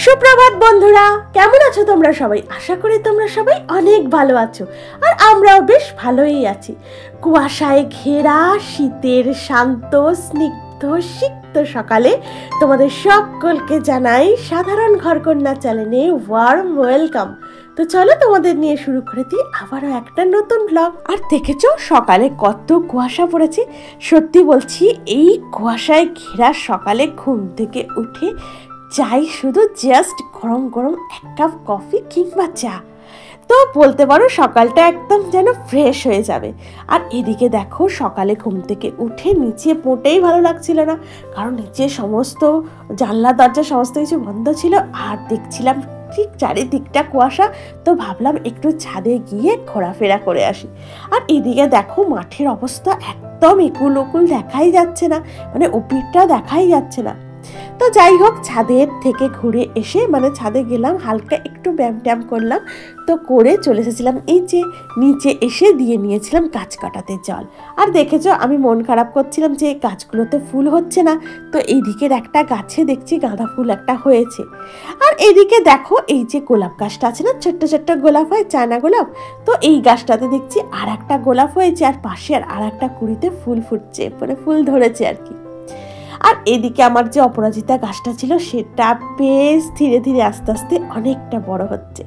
সুপ্রভাত বন্ধুরা, কেমন আছো তোমরা সবাই? আশা করি তোমরা সবাই অনেক ভালো আছো, আর আমরাও বেশ ভালোই আছি। কুয়াশায় ঘেরা শীতের শান্ত স্নিগ্ধ সিক্ত সকালে তোমাদের সকলকে জানাই সাধারণ ঘরকন্যা চ্যানেলে ওয়ার্ম ওয়েলকাম। তো চলো তোমাদের নিয়ে শুরু করে দিই আবারও একটা নতুন ব্লগ। আর দেখেছো সকালে কত কুয়াশা পড়েছে। সত্যি বলছি, এই কুয়াশায় ঘেরা সকালে ঘুম থেকে উঠে চাই শুধু জাস্ট গরম গরম এক কাপ কফি কিংবা চা। তো বলতে পারো সকালটা একদম যেন ফ্রেশ হয়ে যাবে। আর এদিকে দেখো সকালে ঘুম থেকে উঠে নিচে মোটেই ভালো লাগছিল না, কারণ নিচে সমস্ত জানলা দরজা সমস্ত কিছু বন্ধ ছিল, আর দেখছিলাম ঠিক চারিদিকটা কুয়াশা। তো ভাবলাম একটু ছাদে গিয়ে ঘোরাফেরা করে আসি। আর এদিকে দেখো মাঠের অবস্থা একদম একুল ওকুল দেখাই যাচ্ছে না, মানে ওপিরটা দেখাই যাচ্ছে না। তো যাই হোক, ছাদের থেকে ঘুরে এসে ছাদে গেলাম, হালকা একটু ব্যায়াম ট্যাম করলাম। তো করে চলে এসেছিলাম এই যে নিচে, এসে দিয়ে নিয়েছিলাম গাছ কাটাতে জল। আর দেখেছো আমি মন খারাপ করছিলাম যে গাছগুলোতে ফুল হচ্ছে না। তো এই দিকের একটা গাছে দেখছি গাঁদা ফুল একটা হয়েছে। আর এদিকে দেখো এই যে গোলাপ গাছটা আছে না, ছোট্ট ছোট্ট গোলাপ হয়, চায়না গোলাপ। তো এই গাছটাতে দেখছি আর একটা গোলাপ হয়েছে, আর পাশে আর একটা কুড়িতে ফুল ফুটছে, ফুল ধরেছে আর কি। আর এদিকে আমার যে অপরাজিতা গাছটা ছিল সেটা বেশ ধীরে ধীরে আস্তে আস্তে অনেকটা বড় হচ্ছে।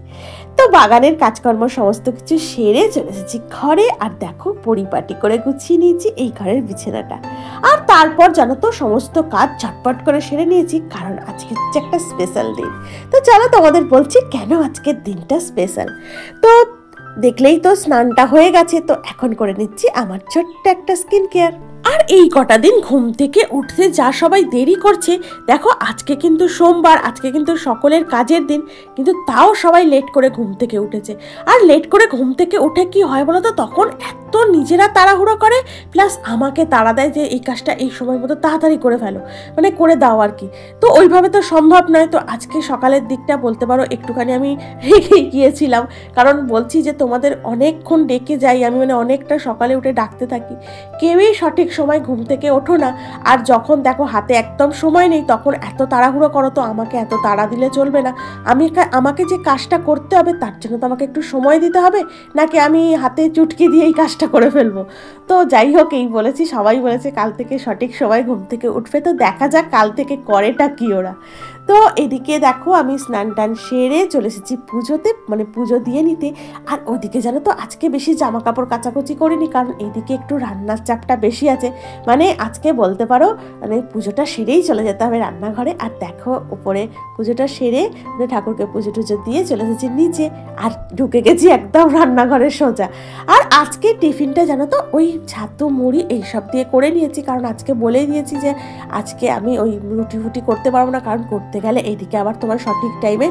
তো বাগানের কাজকর্ম সমস্ত কিছু সেরে চলে এসেছি ঘরে। আর দেখো পরিপাটি করে গুছিয়ে নিয়েছি এই ঘরের বিছানাটা। আর তারপর জানো তো সমস্ত কাজ ঝটপট করে সেরে নিয়েছি, কারণ আজকে হচ্ছে একটা স্পেশাল দিন। তো চলো তোমাদের বলছি কেন আজকের দিনটা স্পেশাল। তো দেখলেই তো স্নানটা হয়ে গেছে, তো এখন করে নিচ্ছি আমার ছোট্ট একটা স্কিন কেয়ার। আর এই কটা দিন ঘুম থেকে উঠতে যা সবাই দেরি করছে, দেখো আজকে কিন্তু সোমবার, আজকে কিন্তু সকলের কাজের দিন, কিন্তু তাও সবাই লেট করে ঘুম থেকে উঠেছে। আর লেট করে ঘুম থেকে উঠে কি হয় বলো তো, তখন এত নিজেরা তাড়াহুড়ো করে, প্লাস আমাকে তাড়া দেয় যে এই কাজটা এই সময় মতো তাড়াতাড়ি করে ফেলো, করে দাও আর কি। তো ওইভাবে তো সম্ভব নয়। তো আজকে সকালের দিকটা বলতে পারো একটুখানি আমি রেগে গিয়েছিলাম, কারণ বলছি যে তোমাদের অনেকক্ষণ ডেকে যাই আমি, অনেকটা সকালে উঠে ডাকতে থাকি, কেউই সঠিক সময় ঘুম থেকে ওঠো না। আর যখন দেখো হাতে একদম সময় নেই তখন এত তাড়াহুড়ো করো। তো আমাকে এত তাড়া দিলে চলবে না। আমাকে যে কাজটা করতে হবে তার জন্য তো আমাকে একটু সময় দিতে হবে, নাকি আমি হাতে চুটকি দিয়ে এই কাজটা করে ফেলবো। তো যাই হোক, এই বলেছি, সবাই বলেছে কাল থেকে সঠিক সময় ঘুম থেকে উঠবে। তো দেখা যাক কাল থেকে করেটা কি ওরা। তো এদিকে দেখো আমি স্নান টান সেরে চলে এসেছি পুজোতে, পুজো দিয়ে নিতে। আর ওদিকে জানো তো আজকে বেশি জামা কাপড় কাচাকুচি করিনি, কারণ এদিকে একটু রান্নার চাপটা বেশি আছে। আজকে বলতে পারো পুজোটা সেরেই চলে যেতে হবে রান্নাঘরে। আর দেখো উপরে পুজোটা সেরে ঠাকুরকে পুজো টুজো দিয়ে চলে এসেছি নিচে, আর ঢুকে গেছি একদম রান্নাঘরে সোজা। আর আজকে টিফিনটা জানো তো ওই ছাতু মুড়ি এইসব দিয়ে করে নিয়েছি, কারণ আজকে বলেই দিয়েছি যে আজকে আমি ওই রুটি ফুটি করতে পারবো না, কারণ করতে গেলে এইদিকে আবার তোমার সঠিক টাইমে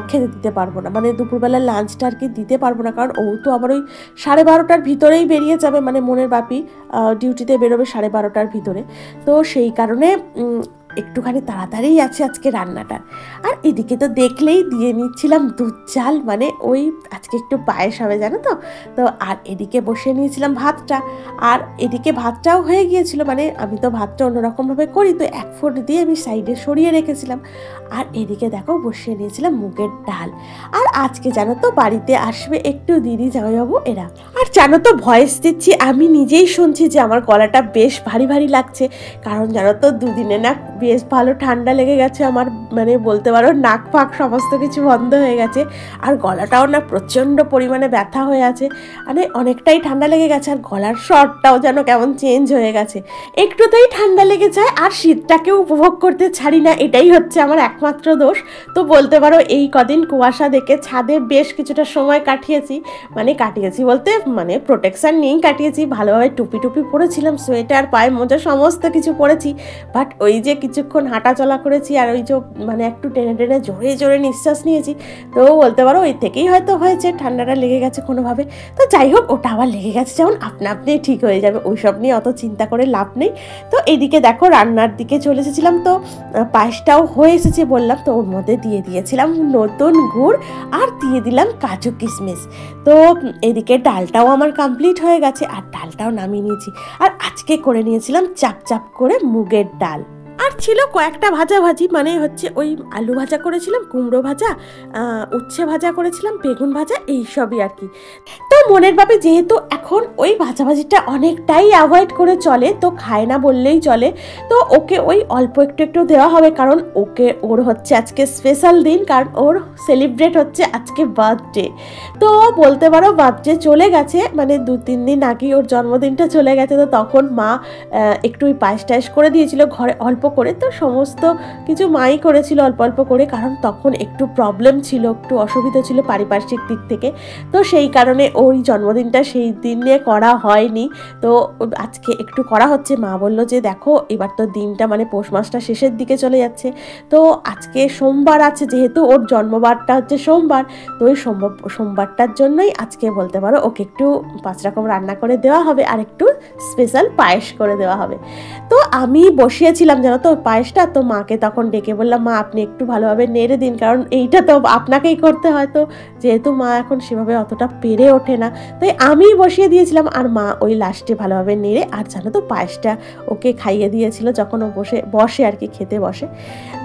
খেতে দিতে পারবো না, দুপুরবেলা লাঞ্চটা আর কি দিতে পারবো না, কারণ ও তো আবার ওই 12:30টার ভিতরেই বেরিয়ে যাবে, মনের বাপি ডিউটিতে বেরোবে 12:30টার ভিতরে। তো সেই কারণে একটুখানি তাড়াতাড়ি আছে আজকে রান্নাটা। আর এদিকে তো দেখলেই দিয়ে নিচ্ছিলাম দুধ চাল, ওই আজকে একটু পায়েস হবে জানো তো। তো আর এদিকে বসিয়ে নিয়েছিলাম ভাতটা, আর এদিকে ভাতটাও হয়ে গিয়েছিল, আমি তো ভাতটা অন্যরকমভাবে করি, তো এক ফুট দিয়ে আমি সাইডে সরিয়ে রেখেছিলাম। আর এদিকে দেখো বসিয়ে নিয়েছিলাম মুগের ডাল। আর আজকে জানো তো বাড়িতে আসবে একটু দিদি জামাইবাবু এরা। আর জানো তো ভয়েস দিচ্ছি আমি নিজেই শুনছি যে আমার গলাটা বেশ ভারী ভারী লাগছে, কারণ জানো তো দুদিনে না বেশ ভালো ঠান্ডা লেগে গেছে আমার, বলতে পারো নাক ফাঁক সমস্ত কিছু বন্ধ হয়ে গেছে। আর গলাটাও না প্রচণ্ড পরিমাণে ব্যথা হয়ে আছে, অনেকটাই ঠান্ডা লেগে গেছে। আর গলার স্বরটাও যেন কেমন চেঞ্জ হয়ে গেছে, একটুতেই ঠান্ডা লেগে যায়। আর শীতটাকেও উপভোগ করতে ছাড়ি না, এটাই হচ্ছে আমার একমাত্র দোষ। তো বলতে পারো এই কদিন কুয়াশা দেখে ছাদে বেশ কিছুটা সময় কাটিয়েছি, কাটিয়েছি বলতে প্রোটেকশান নিয়েই কাটিয়েছি। ভালোভাবে টুপি টুপি পরেছিলাম, সোয়েটার পায়ে মোজা সমস্ত কিছু পরেছি। বাট ওই যে কিছুক্ষণ হাঁটা চলা করেছি, আর ওই যে একটু টেনে টেনে জোরে জোরে নিঃশ্বাস নিয়েছি, তো বলতে পারো ওই থেকেই হয়তো হয়েছে, ঠান্ডাটা লেগে গেছে কোনোভাবে। তো যাই হোক, ওটা আবার লেগে গেছে যেমন আপনা আপনি ঠিক হয়ে যাবে, ওইসব নিয়ে অত চিন্তা করে লাভ নেই। তো এদিকে দেখো রান্নার দিকে চলে এসেছিলাম, তো পায়েসটাও হয়ে এসেছে বললাম, তো ওর মধ্যে দিয়ে দিয়েছিলাম নতুন গুড়, আর দিয়ে দিলাম কাজু কিশমিশ। তো এদিকে ডালটাও আমার কমপ্লিট হয়ে গেছে, আর ডালটাও নামিয়ে নিয়েছি। আর আজকে করে নিয়েছিলাম চাপ চাপ করে মুগের ডাল। আর ছিল কয়েকটা ভাজাভাজি, মানে হচ্ছে ওই আলু ভাজা করেছিলাম, কুমড়ো ভাজা, উচ্ছে ভাজা করেছিলাম, বেগুন ভাজা, এইসবই আর কি। তো মনের বাপে যেহেতু এখন ওই ভাজাভাজিটা অনেকটাই অ্যাভয়েড করে চলে, তো খায় না বললেই চলে, তো ওকে ওই অল্প একটু একটু দেওয়া হবে, কারণ ওর হচ্ছে আজকে স্পেশাল দিন, কারণ ওর সেলিব্রেট হচ্ছে আজকে বার্থডে। তো বলতে পারো বার্থডে চলে গেছে, মানে 2-3 দিন আগেই ওর জন্মদিনটা চলে গেছে। তো তখন মা একটু ওই পায়েস টায়েস করে দিয়েছিল ঘরে অল্প করে, তো সমস্ত কিছু মাই করেছিল অল্প অল্প করে, কারণ তখন একটু প্রবলেম ছিল, একটু অসুবিধা ছিল পারিপার্শ্বিক দিক থেকে, তো সেই কারণে ওই জন্মদিনটা সেই দিনে করা হয়নি। তো আজকে একটু করা হচ্ছে। মা বললো যে দেখো এবার তো দিনটা মানে পৌষ মাসটা শেষের দিকে চলে যাচ্ছে, তো আজকে সোমবার আছে, যেহেতু ওর জন্মবারটা হচ্ছে সোমবার, তো ওই সোমবারটার জন্যই আজকে বলতে পারো ওকে একটু 5 রকম রান্না করে দেওয়া হবে আর একটু স্পেশাল পায়েস করে দেওয়া হবে। তো আমি বসিয়েছিলাম জানো তো পায়েসটা, তো মাকে তখন ডেকে বললাম মা আপনি একটু ভালোভাবে নেড়ে দিন, কারণ এইটা তো আপনাকেই করতে হয়, তো যেহেতু মা এখন সেভাবে অতটা পেরে ওঠে না, তাই আমি বসিয়ে দিয়েছিলাম, আর মা ওই লাস্টে ভালোভাবে নেড়ে, আর জানো তো পায়েসটা ওকে খাইয়ে দিয়েছিল যখন ও বসে আর কি খেতে বসে।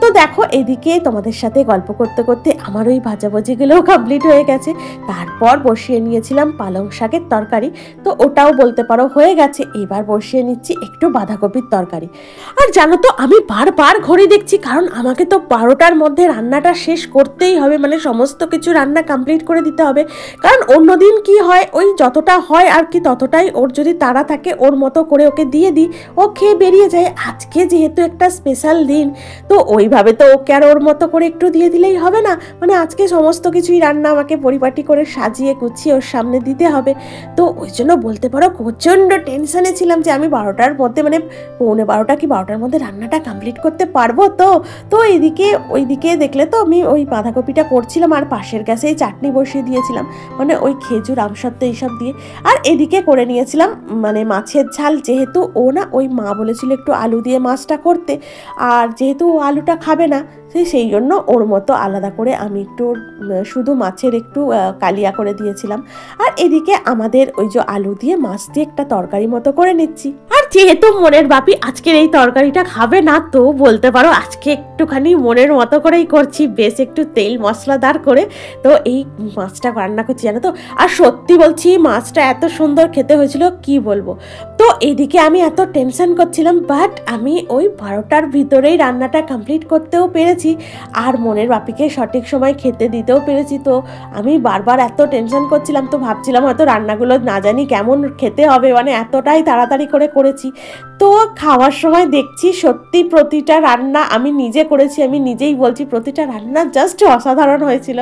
তো দেখো এদিকে তোমাদের সাথে গল্প করতে করতে আমার ওই ভাজাভাজিগুলোও কমপ্লিট হয়ে গেছে। তারপর বসিয়ে নিয়েছিলাম পালং শাকের তরকারি, তো ওটাও বলতে পারো হয়ে গেছে। এবার বসিয়ে নিচ্ছি একটু বাঁধাকপির তরকারি। আর জানো তো আমি বারবার ঘড়ি দেখছি, কারণ আমাকে তো 12টার মধ্যে রান্নাটা শেষ করতেই হবে, মানে সমস্ত কিছু রান্না কমপ্লিট করে দিতে হবে, কারণ অন্যদিন কি হয় ওই যতটা হয় আর কি ততটাই ওর যদি তাড়া থাকে ওর মতো করে ওকে দিয়ে দিই, ও খেয়ে বেরিয়ে যায়। আজকে যেহেতু একটা স্পেশাল দিন, তো ওইভাবে তো ওকে আর ওর মতো করে একটু দিয়ে দিলেই হবে না, মানে আজকে সমস্ত কিছুই রান্না আমাকে পরিপাটি করে সাজিয়ে গুছিয়ে ওর সামনে দিতে হবে। তো ওই জন্য বলতে পারো প্রচণ্ড টেনশনে ছিলাম যে আমি 12টার মধ্যে, মানে 11:15 কি 12টার মধ্যে রান্নাটা কমপ্লিট করতে পারবো। তো ওইদিকে দেখলে তো আমি ওই বাঁধাকপিটা করছিলাম, আর পাশের গ্যাসেই চাটনি বসিয়ে দিয়েছিলাম, মানে ওই খেজুর আমসত্ত্ব এইসব দিয়ে। আর এদিকে করে নিয়েছিলাম মানে মাছের ঝাল, যেহেতু ও না ওই মা বলেছিল একটু আলু দিয়ে মাছটা করতে, আর যেহেতু ও আলুটা খাবে না সেই জন্য ওর মতো আলাদা করে আমি একটু শুধু মাছের একটু কালিয়া করে দিয়েছিলাম। আর এদিকে আমাদের ওই যে আলু দিয়ে মাছ দিয়ে একটা তরকারি মতো করে নিচ্ছি। আর যেহেতু মনের বাপি আজকের এই তরকারিটা খাবে না, তো বলতে পারো আজকে একটুখানি মনের মতো করেই করছি, বেশ একটু তেল মশলাদার করে। তো এই মাছটা রান্না করছি জানো তো, আর সত্যি বলছি মাছটা এত সুন্দর খেতে হয়েছিল কি বলবো। তো এইদিকে আমি এত টেনশন করছিলাম, বাট আমি ওই 12টার ভিতরেই রান্নাটা কমপ্লিট করতেও পেরেছি, আর মনের বাপিকে সঠিক সময় খেতে দিতেও পেরেছি। তো আমি বারবার এত টেনশন করছিলাম, তো ভাবছিলাম হয়তো রান্নাগুলো না জানি কেমন খেতে হবে, মানে এতটাই তাড়াতাড়ি করে করেছি। তো খাওয়ার সময় দেখছি সত্যি প্রতিটা রান্না আমি নিজে করেছি, আমি নিজেই বলছি প্রতিটা রান্না জাস্ট অসাধারণ হয়েছিল।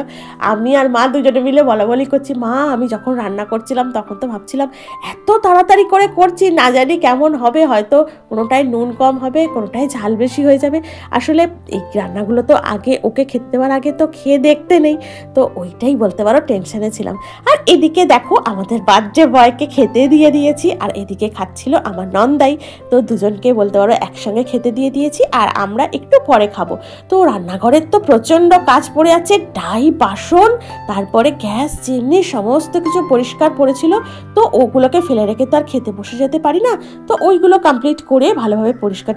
আমি আর মা দুজনে মিলে বলাবলি করছি, মা আমি যখন রান্না করছিলাম তখন তো ভাবছিলাম এত তাড়াতাড়ি করে করছি, না জানি কেমন হবে, হয়তো কোনোটায় নুন কম হবে, কোনোটায় ঝাল বেশি হয়ে যাবে। আসলে এই রান্নাগুলো তো আগে ওকে খেতে দেওয়ার আগে তো খেয়ে দেখতে নেই, তো ওইটাই বলতে পারো টেনশনে ছিলাম। আর এদিকে দেখো আমাদের বার্থডে বয়কে খেতে দিয়ে দিয়েছি, আর এদিকে খাচ্ছিল আমার নন্দাই, তো দুজনকে বলতে পারো একসঙ্গে খেতে দিয়ে দিয়েছি, আর আমরা একটু পরে খাবো। তো রান্নাঘরের তো প্রচণ্ড কাজ পড়ে আছে, ডাই বাসন, তারপরে গ্যাস চিমনি সমস্ত কিছু পরিষ্কার পড়েছিল, তো ওগুলোকে ফেলে রেখে তো আর খেতে বসে যেতে পারি না। তো ওইগুলো কমপ্লিট করে ভালোভাবে পরিষ্কার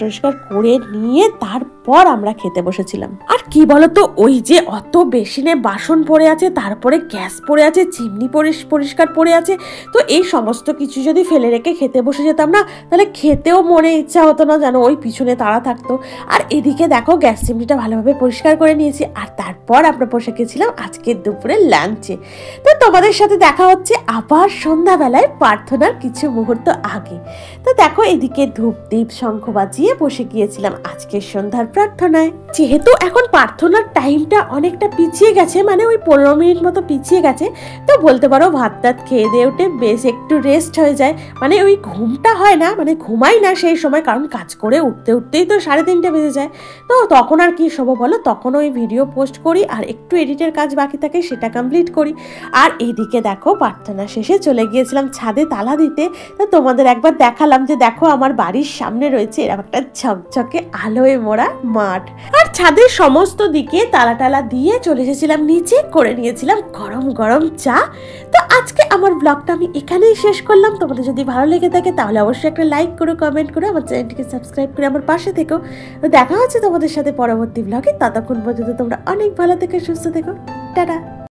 করে নিয়ে তারপর আমরা খেতে বসেছিলাম। আর কি বলতো ওই যে অত বেসিনে বাসন পড়ে আছে, তারপরে গ্যাস পড়ে আছে, চিমনি পরিষ্কার পড়ে আছে, তো এই সমস্ত কিছু যদি ফেলে রেখে খেতে বসে যেতাম না, তাহলে খেতেও মনে ইচ্ছা হতো না, জানো ওই পিছনে তাড়া থাকতো। আর এদিকে দেখো গ্যাস চিমনিটা ভালোভাবে পরিষ্কার করে নিয়েছি, আর তারপর আমরা বসে গেছিলাম আজকের দুপুরে লাঞ্চে। তো তোমাদের সাথে দেখা হচ্ছে আবার সন্ধ্যাবেলায় প্রার্থনার কিছু মুহূর্ত আগে। তো দেখো এদিকে ধূপ দীপ শঙ্খ বাজিয়ে বসে গিয়েছিলাম আজকের সন্ধ্যার প্রার্থনায়। যেহেতু এখন প্রার্থনার টাইমটা অনেকটা পিছিয়ে গেছে, মানে ওই 15 মিনিট মতো পিছিয়ে গেছে, তো বলতে পারো ভাত টাত খেয়ে দিয়ে উঠে বেশ একটু রেস্ট হয়ে যায়, মানে ওই ঘুমটা হয় না, মানে ঘুমাই না সেই সময়, কারণ কাজ করে উঠতেই তো 3:30 বেজে যায়। তো তখন আর কি শোবো বলো, তখন ওই ভিডিও পোস্ট করি আর একটু এডিটের কাজ বাকি থাকে সেটা কমপ্লিট করি। আর এদিকে দেখো প্রার্থনা শেষে চলে গিয়েছিলাম ছাদে তালা দিতে। তো তোমাদের একবার দেখালাম যে দেখো আমার বাড়ির সামনে রয়েছে এরকম একটা ঝকঝকে আলোয় মোড়া মাঠ, আর ছাদের সমস্ত দিকে তালা টালা দিয়ে চলে এসেছিলাম নিচে, করে নিয়েছিলাম গরম গরম চা। তো আজকে আমার ব্লগটা আমি এখানেই শেষ করলাম। তোমাদের যদি ভালো লেগে থাকে তাহলে অবশ্যই একটা লাইক করো, কমেন্ট করো, আমার চ্যানেলটিকে সাবস্ক্রাইব করে আমার পাশে থেকো। দেখা হচ্ছে তোমাদের সাথে পরবর্তী ব্লগে। ততক্ষণ পর্যন্ত তোমরা অনেক ভালো থেকো, সুস্থ থেকো। টাটা।